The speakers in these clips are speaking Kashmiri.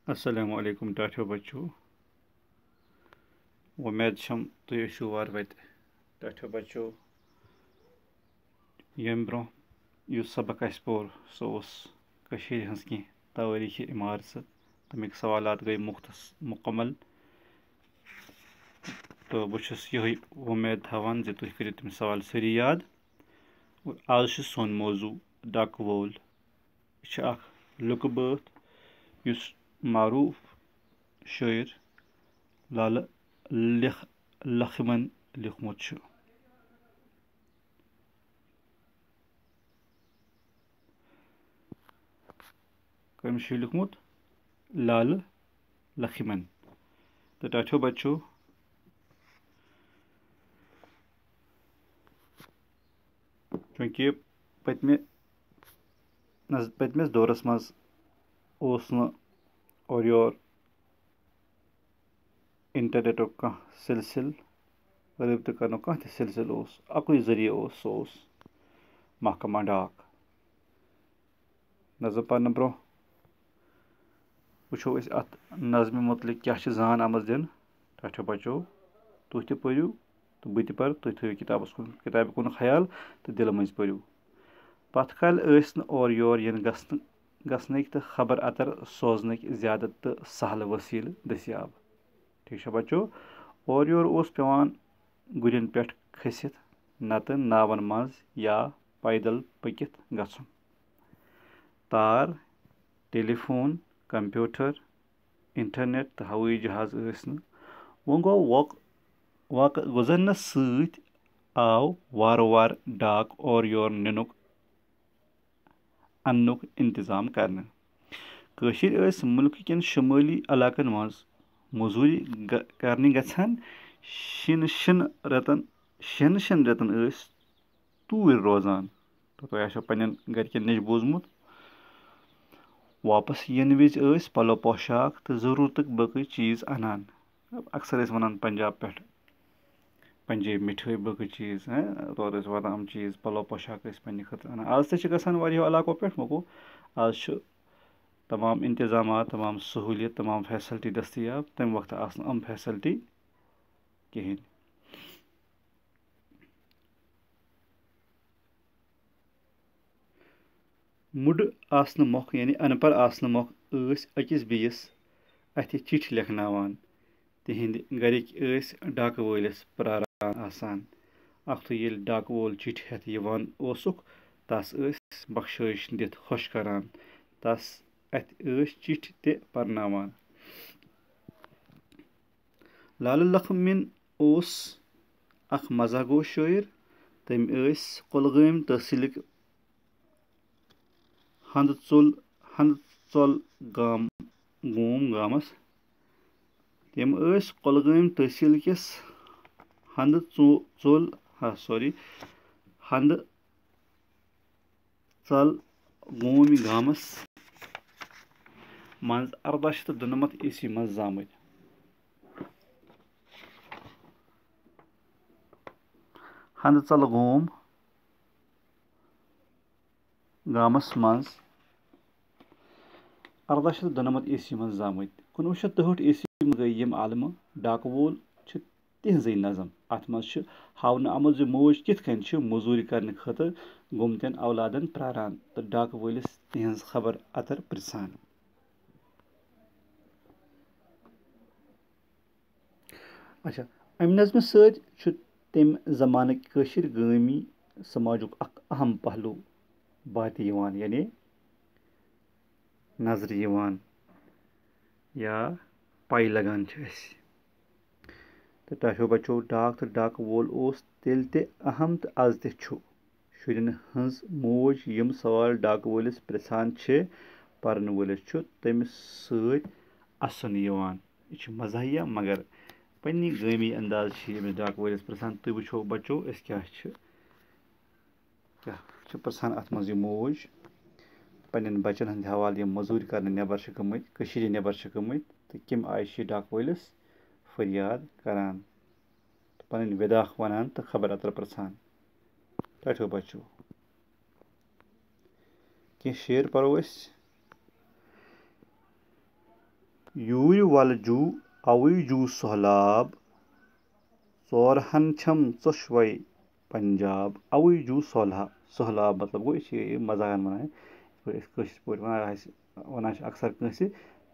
Assalamu alaikum टाठियो बच्चों उम्मीद छम तुम ٲسِو वार वत टाठियो बच्चों यम ब्रो युस सबक अस पोर सो कशीर हंस की तवारीखी इमारत तमिक सवालात गई मुकम्मल तो बहुत यही उम्मीद थवान जे तुम करो तम सवाल सारी याद और आज सोन मौजू डाक वोल यह लुक बात युस मारूफ शायर लाल लखमन लिखमुत कमिश लिखमुत लाल लखमन तो टाठियो बच्चों चूंकि पतमस दौरस मज और योर इंटरनेट कह सिलसिल रबत कर कह सिलसिल अकु जरिए सो महकमा डाक नज़म पर ब्रो वो अत नज़म मुतलिक क्या जान आम दिन टाठियो बच्चों तुह तु पढ़ू तो बह पर तुम थो किताब कुन ख्याल तो दिल मज पढ़ू पत कल और योर इन गसनक तो खबर अतर सोजनक ज्यादा तो सहल वसील दस्याब ठीक है बच्चों और योर पेवान गुरन पे खसित नत नावन मज या पैदल पकित गछुन तार टेलीफोन कंप्यूटर इंटरनेट तो हवाई जहाज वो गो वक़ गुजरनस सत आव वार वार डाक और योर निनुक अन्नुक इंतजाम करने कशिर मुल्क कन शुमाली इलाकन मज मजूरी करने गछान शन रतन तूर रोजान तो तुम आसो पन्न गरकन नश बोजमुत वापस इन विज पलो पोशाक तो जरूरत बकि चीज़ अनान अक्सर वनान पंजाब पे पंजाबी मिठाई बकि चीज़ तौर वातान हम चीज़ पलो पोशाक पे खतर अनान आज तो गो इलाको पे मको आज तमाम इंतजाम तमाम सहूलियत तमाम फैसिलिटी दस्तियाब तम वक्त आम फैसिलिटी कहें मुड आसन मोख यानी अनपढ़ आसन मोख अकिस बेस अथ चिठ लेखनावान तिहिंद गरिक डाक वलिस प्रारान आसान अख ये डाक वोल चिठ हेथ यवान ओसुक तस बख्शिश दित खुश करान तस अथ चिठ ते परनावान लाल लखमिन अख मजागो शायर तम कुलगाम तहसीलिक हंद चोल गोम गामस तम कुलगाम तहसील किस हंद चोल हंद चल गोम गामस मज 1897 ईस्वी मज जामत हंद चल गोम गामस मज 1897 ईस्वी मज जामत 1963 ईस्वी गई यम आलम डाक वोल तिहज नज़म अत मज हावन आमुत मोज कित मजूरी करने खतर गुमतन औलादन प्रारान तो डाक वोलिस तिहज खबर अतर पृछान अच्छा अमि नज़म सत तम जमान कशिर गामी समाजुक अख अहम पहलू बात यानी नजर या पाई लगान तो टाठियो बच्चों डाक तो डाक वोल तेल ते अहम तो आज ते शुरन हज मोज यम सवाल डाक वोलिस पृछान परन वोलिस तमिस सत असन यह मजाहिया मगर पन्नी गामी अंदाज डाक वोलिस पृछान तुम वो बच्चों क्या पृछान अत मज मोज पन्न बचन हंद हवाल यम मजूरी करने नबर गमत नबर गमत तो कम आय डाक वोलिस फरियाद करान पन विदाख वनान तो खबर अतर पृछान टाठियो बच्चों कह शेर परो यूर वलजू अवजू सहलाब ोरहन छम चोशवे पंजाब अवजू सहलाब मतलब गो ये मजाक वनान वनान अक्सर कंसे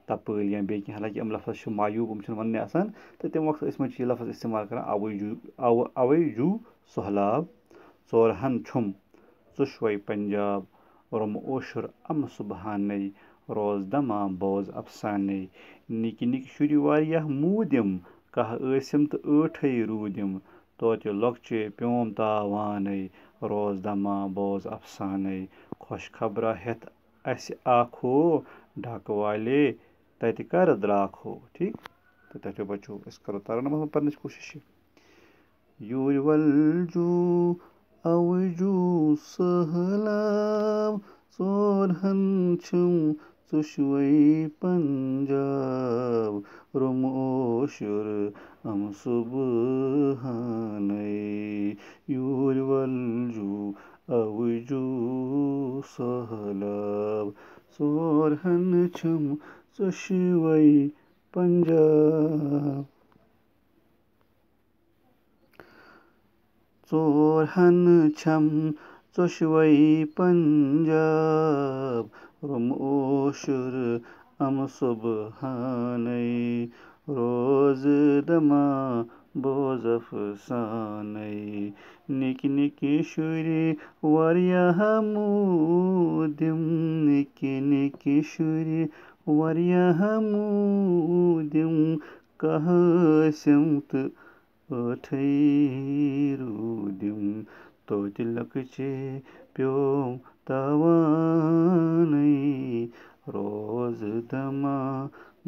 तपल या बे हालांकि यम लफ्ज मायूब वन आसान तो तम वक्त यह लफ्ज इस्तेमाल कर अवजू सहलाब ोरहन छुम चुशवे पंजाब रोम ओशुर अम सुबहान रोज दमा बोज अफसाने निक निक शुर वारियाह मूदिम कह ٲسِم तो ٲٹھٕے रूदिम तोति लۄकچے प्योम तावाने रोज दमा बोज अफसाने खुश खबरा हेत अस आखो डाक वाले तति कर द्राखो ठीक तो तथो बच्चों अस करो तरनम पढ़ने की कोशिश यूर वलजू अवजू सहलाब ोरहन छम चुशवे पंजाब रोम ओशुर अम सुबहाने यूर वलजू अवजू सहलाब ोरहन छम चुशवे पंजाब ोरहन छम चुशवे पंजाब रोम ओशुर अम सुबहाने रोज दमा बोज अफसाने निक निक शुर वारियाह मूदिम निक निक शुर वारियाह मूदिम कह ٲسِم तो ٲٹھٕے रूदिम तोति लۄकچے प्योम तावाने रोज दमा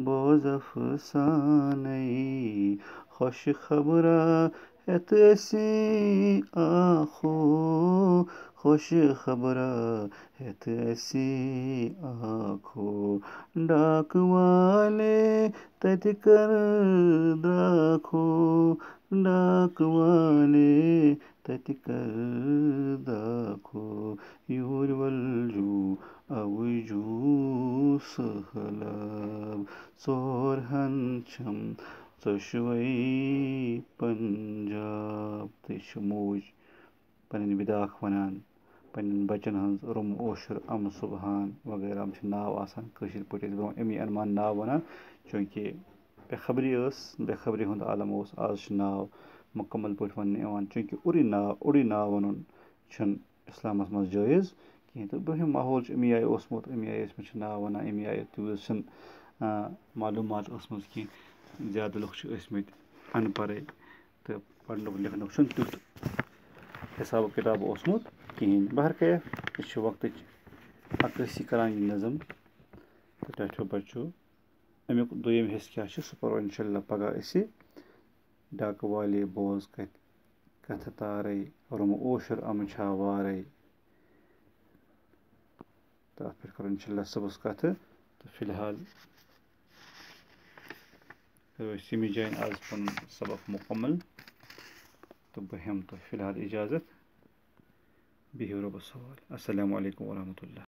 बोज अफसाने खुश खबरा हेत असी आखो खुश खबरा हेत असी आखो डाक वाले तति कर द्राखो डाक वाले तति कर दाखो यूर वलजू अवजू सहलाब ोरहन छम चुशवे पंजाब तो मोज पन विदाख वनान पन बचन हज रोम ओशुर अम सुबहान वगैरह नाव आसान कशीर पे ब्रो अमी अनमान नाव वनान चूँकि बेखबरी हुंद आलम आज नाव मुकम्मल पे वन चूँकि उड़ी नाव वन इस्लामस मज जायज़ कहें तो ब्रोहिम माहौल अमी आय ओसमुत अमी आय नाव वनान अमी आय तूज मालूमात की ज़्यादा लुक अनपढ़ तो पढ़नुक लिखनुक तुत हिसाब किताब ओसमुत कहें बहर कैफ यह वक्त अक्सी करान नज़म तो टठो बच्चो अमुक दोयम हिस्स क्या सह पढ़ो इंशाल्लाह पगह असी डाक वाले बोज कथ तारे रोम ओशुर अम छा वारे तो अत पे करो इंशाल्लाह सुबह कथ तो फिलहाल यमी जान आज पन सबक मुकम्मल तो बह हम तो फिलहाल इजाज़त बिहिव रब्बस हवाल अस्सलामु अलैकुम वरहमतुल्लाह।